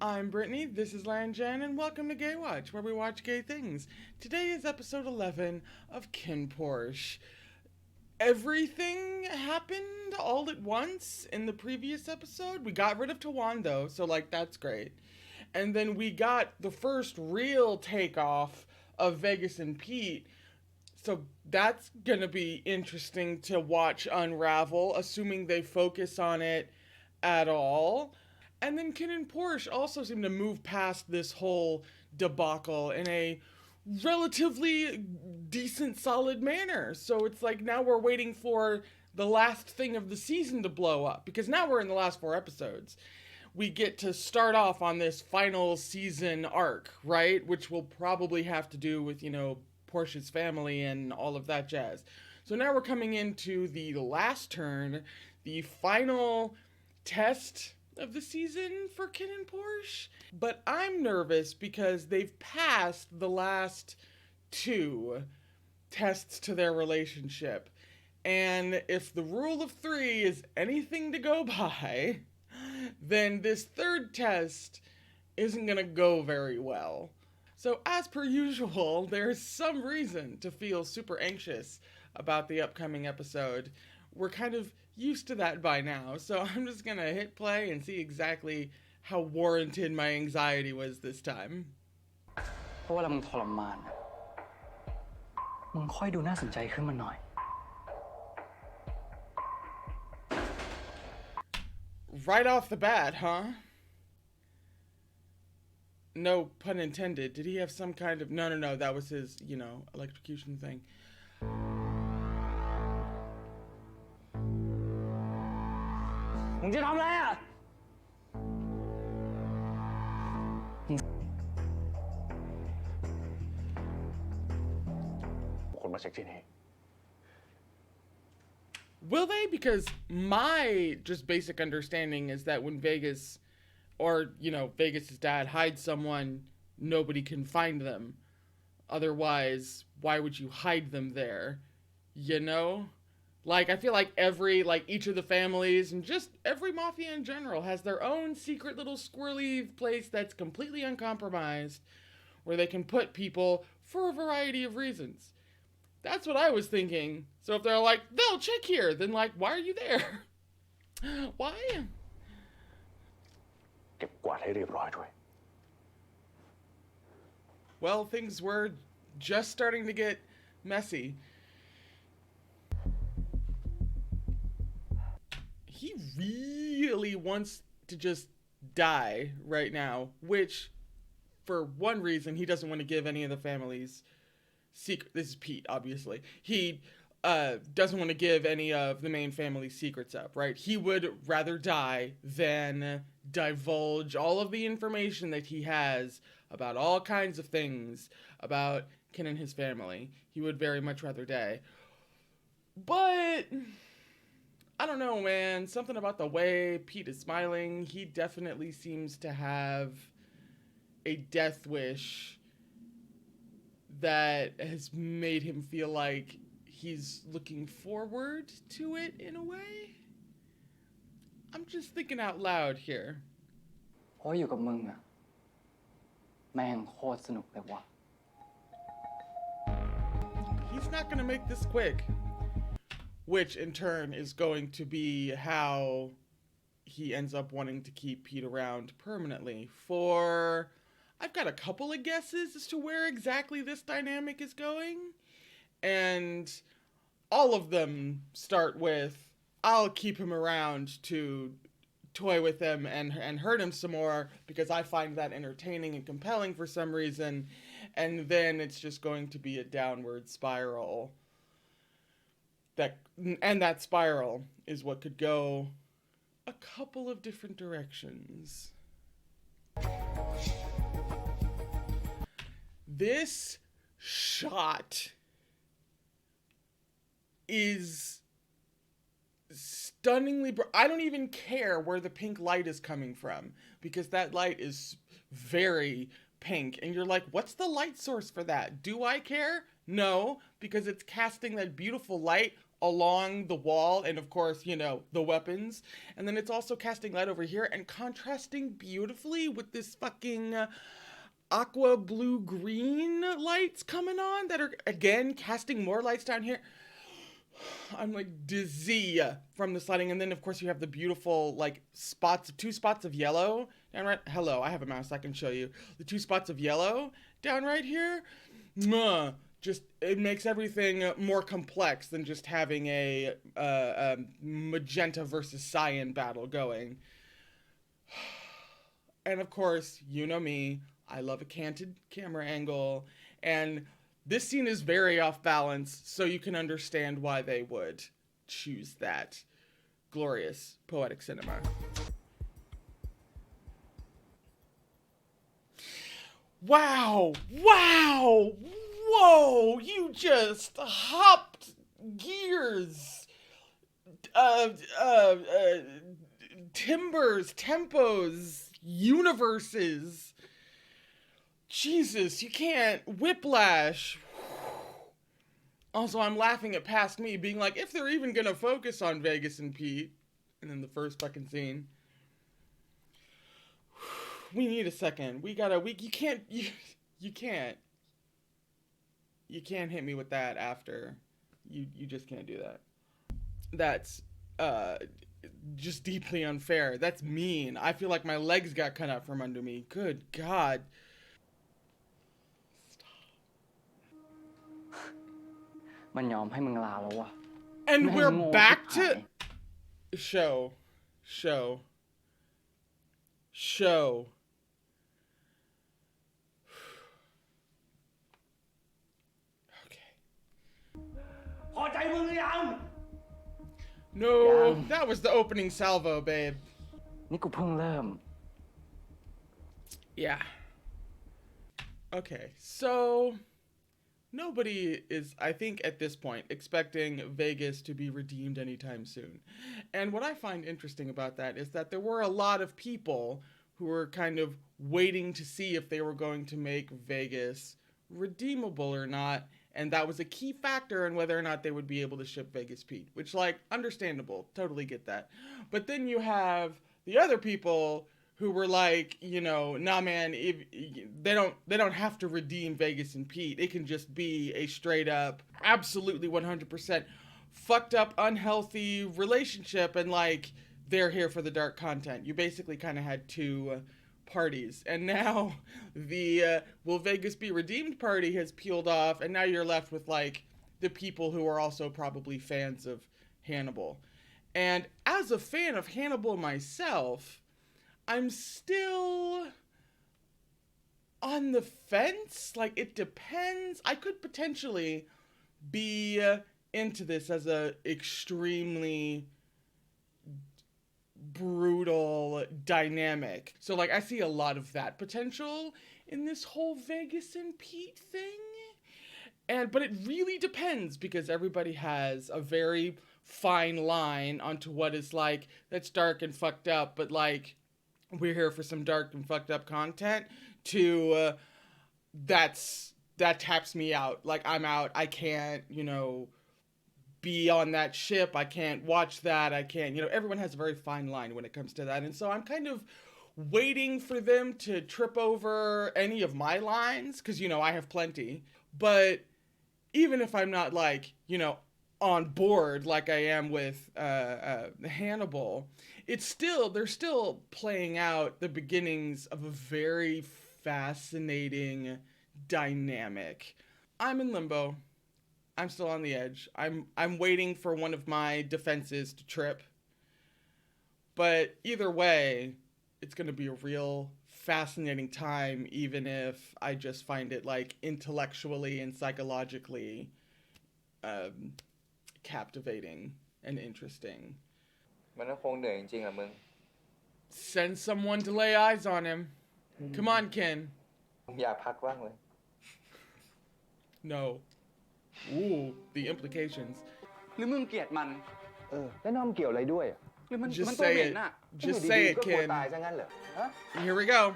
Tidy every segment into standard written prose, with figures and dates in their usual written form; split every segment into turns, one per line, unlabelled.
I'm Brittany, this is Lan Jen, and welcome to Gaywatch, where we watch gay things. Today is episode 11 of KinnPorsche. Everything happened all at once in the previous episode. We got rid of Tawan, though, so, that's great. And then we got the first real takeoff of Vegas and Pete, so that's gonna be interesting to watch unravel, assuming they focus on it at all. And then KinnPorsche also seemed to move past this whole debacle in a relatively decent, solid manner. So it's like now we're waiting for the last thing of the season to blow up, because now we're in the last 4 episodes. We get to start off on this final season arc, right? Which will probably have to do with, Porsche's family and all of that jazz. So now we're coming into the last turn, the final test of the season for KinnPorsche. But I'm nervous because they've passed the last 2 tests to their relationship. And if the rule of 3 is anything to go by, then this third test isn't going to go very well. So, as per usual, there's some reason to feel super anxious about the upcoming episode. We're kind of used to that by now, so I'm just gonna hit play and see exactly how warranted my anxiety was this time.
เพราะว่าเรามึงทรมานมึงค่อยดูน่าสนใจขึ้นมาหน่อย
Right off the bat, huh? No pun intended. Did he have some kind of... No, that was his, electrocution thing.
มึงจะทำอะไรอ่ะ
คนมาเช็คที่นี่
Will they? Because my just basic understanding is that when Vegas, or, Vegas's dad hides someone, nobody can find them. Otherwise, why would you hide them there? I feel like each of the families and just every mafia in general has their own secret little squirrely place that's completely uncompromised where they can put people for a variety of reasons. That's what I was thinking. So if they're like, they'll check here, then why are you there? Why?
เก็บกวาดให้เรียบร้อยด้วย
Well, things were just starting to get messy. He really wants to just die right now, which, for one reason, he doesn't want to give any of the families secret. This is Pete, obviously. He doesn't want to give any of the main family's secrets up, right? He would rather die than divulge all of the information that he has about all kinds of things about Ken and his family. He would very much rather die. But I don't know, man. Something about the way Pete is smiling. He definitely seems to have a death wish that has made him feel like he's looking forward to it in a way. I'm just thinking out loud here.
เพราะอยู่กับมึงอ่ะแม่งโคตรสนุกเลยว่ะ
He's not gonna make this quick. Which, in turn, is going to be how he ends up wanting to keep Pete around permanently. I've got a couple of guesses as to where exactly this dynamic is going. And all of them start with, I'll keep him around to toy with him and hurt him some more because I find that entertaining and compelling for some reason. And then it's just going to be a downward spiral. That spiral is what could go a couple of different directions. This shot is stunningly I don't even care where the pink light is coming from, because that light is very pink, and you're like, what's the light source for that? Do I care? No, because it's casting that beautiful light along the wall, and of course, you know, the weapons. And then it's also casting light over here and contrasting beautifully with this fucking aqua blue green lights coming on that are again casting more lights down here. I'm like dizzy from this lighting. And then of course you have the beautiful like spots, 2 spots of yellow down right. Hello, I have a mouse, I can show you. The 2 spots of yellow down right here. Just, it makes everything more complex than just having a magenta versus cyan battle going. And of course, you know me, I love a canted camera angle, and this scene is very off balance, so you can understand why they would choose that. Glorious poetic cinema. Wow! Wow! Whoa! You just hopped gears. Timbers, tempos, universes. Jesus, you can't. Whiplash. Also, I'm laughing at past me being like, if they're even gonna focus on Vegas and Pete, and then the first fucking scene. We need a second. You can't hit me with that after. You just can't do that. That's, just deeply unfair. That's mean. I feel like my legs got cut out from under me. Good God. And we're back to show. Okay. No, that was the opening salvo, babe. Yeah. Okay, so nobody is, I think at this point, expecting Vegas to be redeemed anytime soon. And what I find interesting about that is that there were a lot of people who were kind of waiting to see if they were going to make Vegas redeemable or not. And that was a key factor in whether or not they would be able to ship Vegas Pete, which, like, understandable. Totally get that. But then you have the other people who were like, you know, nah, man, if, they don't have to redeem Vegas and Pete. It can just be a straight up, absolutely 100% fucked up, unhealthy relationship, and like they're here for the dark content. You basically kind of had 2 parties, and now the will Vegas be redeemed party has peeled off, and now you're left with like the people who are also probably fans of Hannibal. And as a fan of Hannibal myself, I'm still on the fence. Like, it depends. I could potentially be into this as a extremely brutal dynamic. So, like, I see a lot of that potential in this whole Vegas and Pete thing. But it really depends, because everybody has a very fine line onto what is like, that's dark and fucked up, but like, we're here for some dark and fucked up content, to that taps me out. Like, I'm out. I can't, you know, be on that ship. I can't watch that. I can't, you know, everyone has a very fine line when it comes to that. And so I'm kind of waiting for them to trip over any of my lines, because, you know, I have plenty. But even if I'm not, like, you know, on board like I am with Hannibal, they're still playing out the beginnings of a very fascinating dynamic. I'm in limbo. I'm still on the edge. I'm waiting for one of my defenses to trip. But either way, it's going to be a real fascinating time, even if I just find it like intellectually and psychologically captivating and interesting. Send someone to lay eyes on him. Come on, Ken. No. Ooh, the implications. Just say it. Just say it, Ken. Here we go.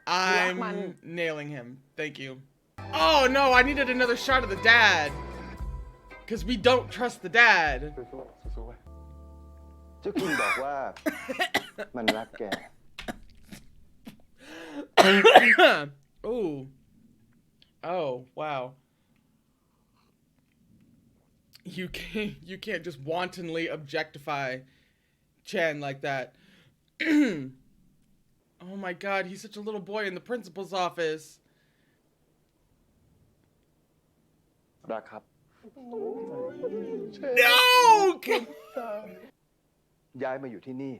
I'm nailing him. Thank you. Oh no, I needed another shot of the dad. Because we don't trust the dad.
สู้ๆไว้
เจ้าคินบอกว่า มันรักแก
Ooh. Oh, wow. You can't just wantonly objectify Chan like that. Oh my god, he's such a little boy in the principal's office.
รักครับ
No!
ย้ายมาอยู่ที่นี่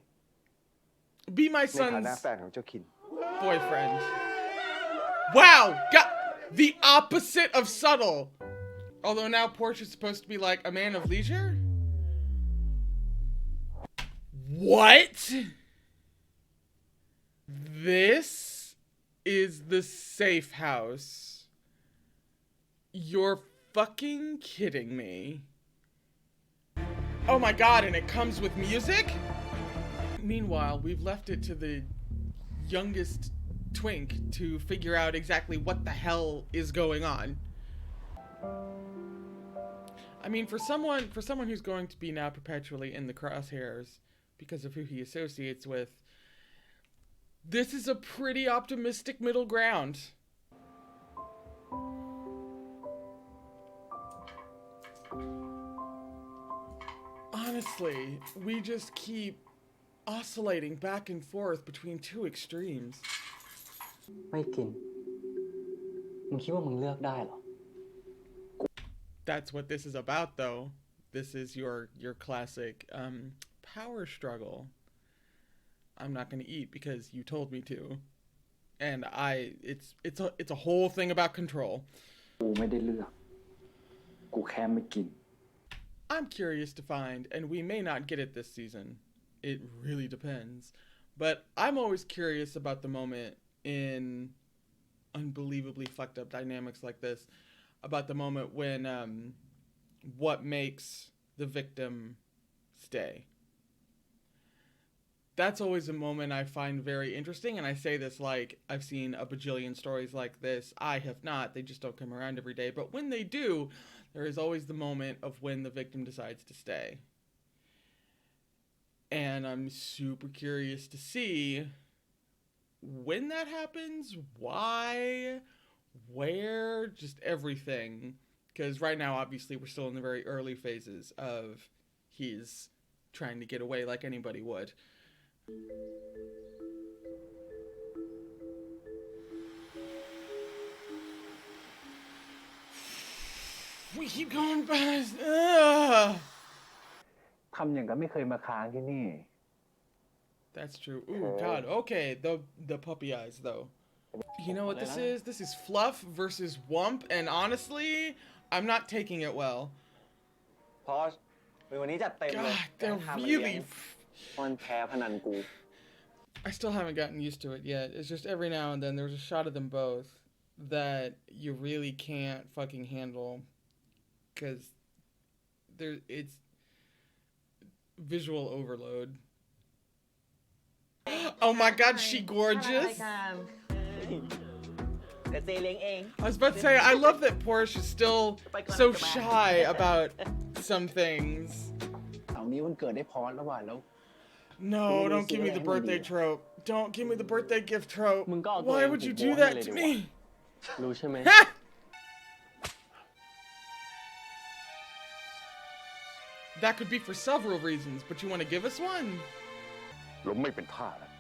Be my
ในฐานะ
son's
แฟนของเจ้าคิน
boyfriend. Wow! Got the opposite of subtle. Although now Porsche is supposed to be like a man of leisure? What? This is the safe house. You're fucking kidding me. Oh my god, and it comes with music? Meanwhile, we've left it to the youngest twink to figure out exactly what the hell is going on. I mean, for someone who's going to be now perpetually in the crosshairs because of who he associates with, this is a pretty optimistic middle ground. Honestly, we just keep oscillating back and forth between two extremes.
ไม่กิน มึงคิดว่ามึงเลือกได้เหรอ
That's what this is about, though. This is your classic power struggle. I'm not gonna eat because you told me to, and it's a whole thing about control.
กูไม่ได้เลือก กูแค่ไม่กิน
I'm curious to find, and we may not get it this season. It really depends. But I'm always curious about the moment in unbelievably fucked up dynamics like this, about the moment when what makes the victim stay. That's always a moment I find very interesting, and I say this like I've seen a bajillion stories like this. I have not. They just don't come around every day. But when they do, there is always the moment of when the victim decides to stay. And I'm super curious to see when that happens, why, where, just everything. Because right now, obviously, we're still in the very early phases of he's trying to get away like anybody would. We keep going past.
ทำอย่างกับไม่เคยมาค้างที่นี่
That's true. Ooh, God. Okay, the puppy eyes, though. You know what this is? This is Fluff versus Whump, and honestly, I'm not taking it well.
พอสวันนี้จัดเต็มเลย
God, they're really...
มันแพ้พนันกู
I still haven't gotten used to it yet. It's just every now and then there's a shot of them both that you really can't fucking handle. Because it's visual overload. Oh my god, she gorgeous? I was about to say, I love that Porsche is still so shy about some things.
เสาร์นี้วันเกิดได้พอสแล้วว่ะแล้ว
No, don't give me the birthday trope. Don't give me the birthday gift trope.
มึงก็เอาตัว
Why
เอง
would you
ผูก
do
โบให้
that
เลย
to
ดีกว่า
me?
รู้ใช่ไหม
That could be for several reasons, but you want to give us one?
ล้มไม่เป็นท่าแล้ว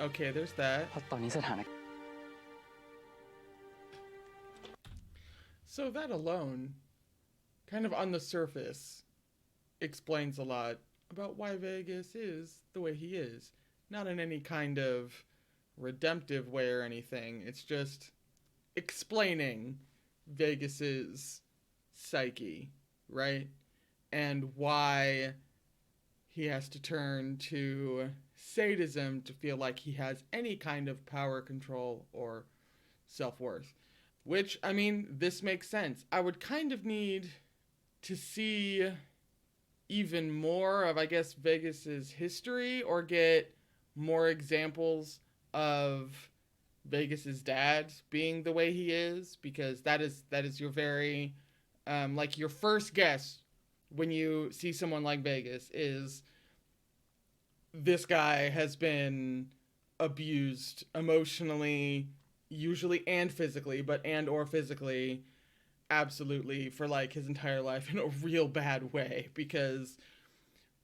Okay, there's that.
เพราะตอนนี้สถานการณ์
So that alone, kind of on the surface, explains a lot about why Vegas is the way he is. Not in any kind of redemptive way or anything. It's just explaining Vegas's psyche, right? And why he has to turn to sadism to feel like he has any kind of power control or self-worth. Which, I mean, this makes sense. I would kind of need to see even more of, I guess, Vegas's history, or get more examples of Vegas's dad being the way he is, because that is your very Like your first guess when you see someone like Vegas is this guy has been abused emotionally, usually and physically, but and or physically, absolutely, for like his entire life in a real bad way, because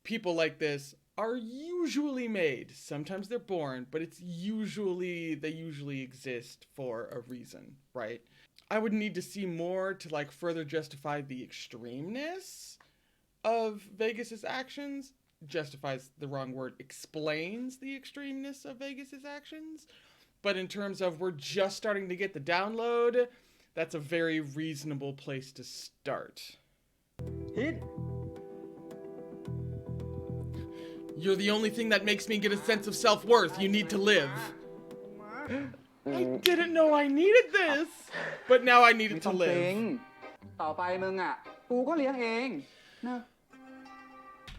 people like this are usually made. Sometimes they're born, but they usually exist for a reason, right? I would need to see more to like further justify the extremeness of Vegas's actions. Justifies the wrong word, explains the extremeness of Vegas's actions. But in terms of we're just starting to get the download, that's a very reasonable place to start.
Hit.
You're the only thing that makes me get a sense of self-worth. You need to live. I didn't know I needed this, but now I need it to live.
ต่อไปมึงอ่ะกูก็เลี้ยงเองนะ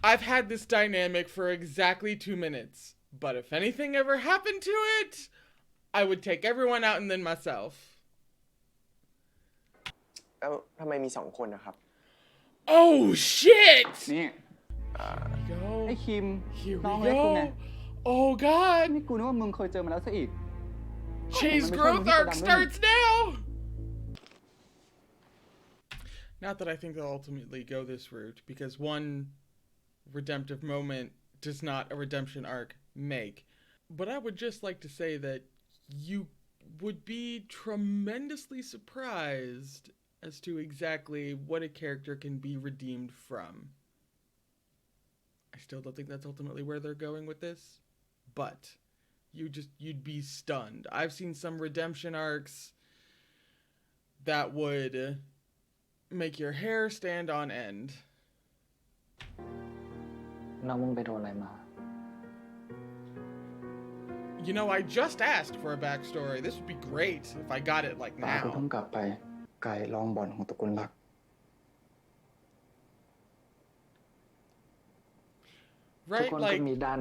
I've had this dynamic for exactly 2 minutes, but if anything ever happened to it, I would take everyone out and then myself.
แล้วทำไมมี2 คนนะครับ
Oh shit!
นี่
Go.
ไอ้คิม
Here
น้อง
we
เล็กกูไง
go. Oh god.
นี่กูนึกว่ามึงเคยเจอมาแล้วซะอีก
Che's growth arc starts now! Not that I think they'll ultimately go this route, because one redemptive moment does not a redemption arc make. But I would just like to say that you would be tremendously surprised as to exactly what a character can be redeemed from. I still don't think that's ultimately where they're going with this, but you'd be stunned. I've seen some redemption arcs that would make your hair stand on end.
น้องมึงไปโดนอะไรมา
You know, I just asked for a backstory. This would be great if I got it like
ป้ากูเพิ่ง
now.
กลับไปไก่ลองบ่อนของตระกูลหลัก ทุก
Right?
คนก็
Like,
มีด้าน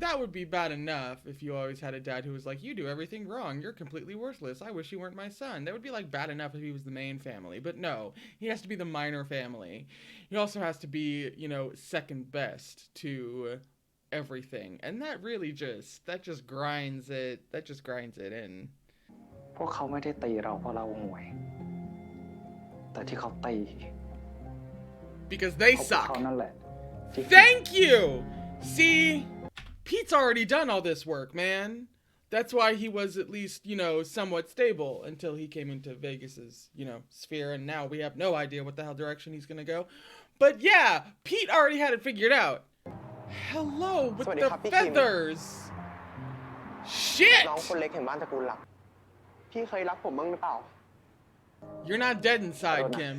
that would be bad enough if you always had a dad who was like, you do everything wrong. You're completely worthless. I wish you weren't my son. That would be like bad enough if he was the main family. But no, he has to be the minor family. He also has to be, you know, second best to everything. And that really just grinds it in.
พวกเขาไม่ได้ตีเราเพราะเราห่วย แต่ที่เขาตี
Because they
เพราะพวก
suck.
เขานั่นแหละที่
Thank you! See, Pete's already done all this work, man. That's why he was at least, you know, somewhat stable until he came into Vegas's, you know, sphere, and now we have no idea what the hell direction he's gonna go. But yeah, Pete already had it figured out. Hello with
สวัสดี
the
ครับพี่คิม
feathers. Shit!
น้องคนเล็กแห่งบ้านตระกูลหลัก พี่เคยรักผมบ้างหรือเปล่า
You're not dead inside,
Corona.
Kim.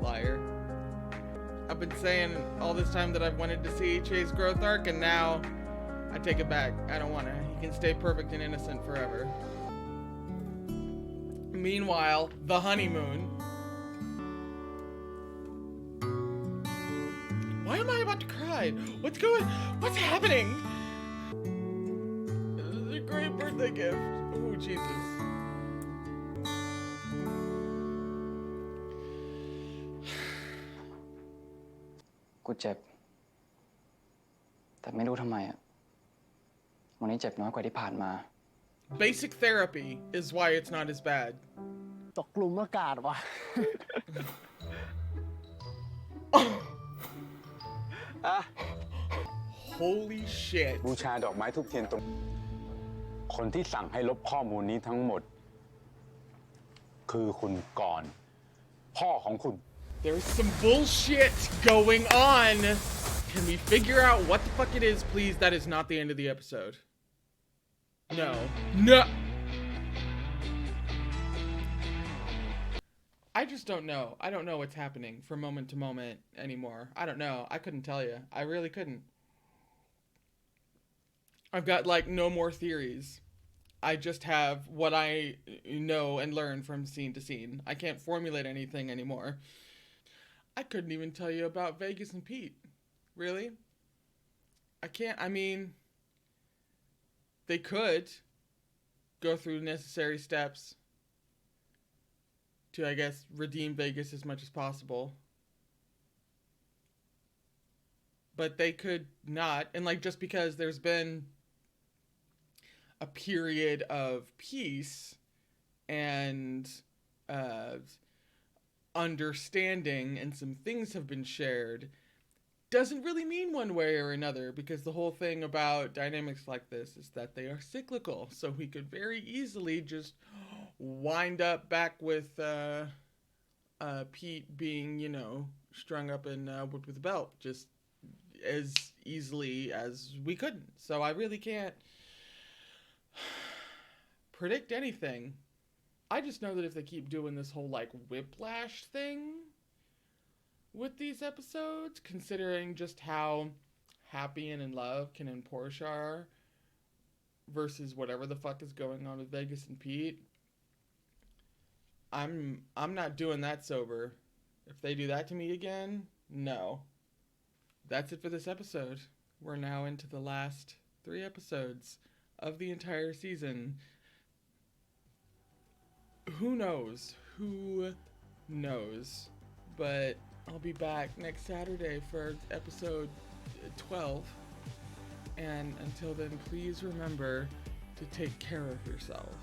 Liar. I've been saying all this time that I've wanted to see Che's growth arc, and now I take it back. I don't want to. He can stay perfect and innocent forever. Meanwhile, the honeymoon. Why am I about to cry? What's happening? This is a great birthday gift. Oh, Jesus.
กูเจ็บ แต่ไม่รู้ทำไมอ่ะ วันนี้เจ็บน้อยกว่าที่ผ่านมา
Basic therapy is why it's not as bad.
ตกกลุ่มอากาศว่ะ
Holy shit.
บูชาดอกไม้ทุกเทียนตรงคนที่สั่งให้ลบข้อมูลนี้ทั้งหมด คือคุณกรณ์พ่อของคุณ
There's some bullshit going on. Can we figure out what the fuck it is, please? That is not the end of the episode. No. No! I just don't know. I don't know what's happening from moment to moment anymore. I don't know. I couldn't tell you. I really couldn't. I've got, like, no more theories. I just have what I know and learn from scene to scene. I can't formulate anything anymore. I couldn't even tell you about Vegas and Pete. Really? I can't. I mean, they could. go through necessary steps to, I guess, redeem Vegas as much as possible. But they could not. And, like, just because there's been a period of peace and understanding and some things have been shared doesn't really mean one way or another, because the whole thing about dynamics like this is that they are cyclical. So we could very easily just wind up back with Pete being, you know, strung up and whipped with a belt just as easily as we couldn't. So I really can't predict anything. I just know that if they keep doing this whole, like, whiplash thing with these episodes, considering just how happy and in love KinnPorsche are versus whatever the fuck is going on with Vegas and Pete, I'm not doing that sober. If they do that to me again, no. That's it for this episode. We're now into the last 3 episodes of the entire season. Who knows? Who knows? But I'll be back next Saturday for episode 12. And until then, please remember to take care of yourself.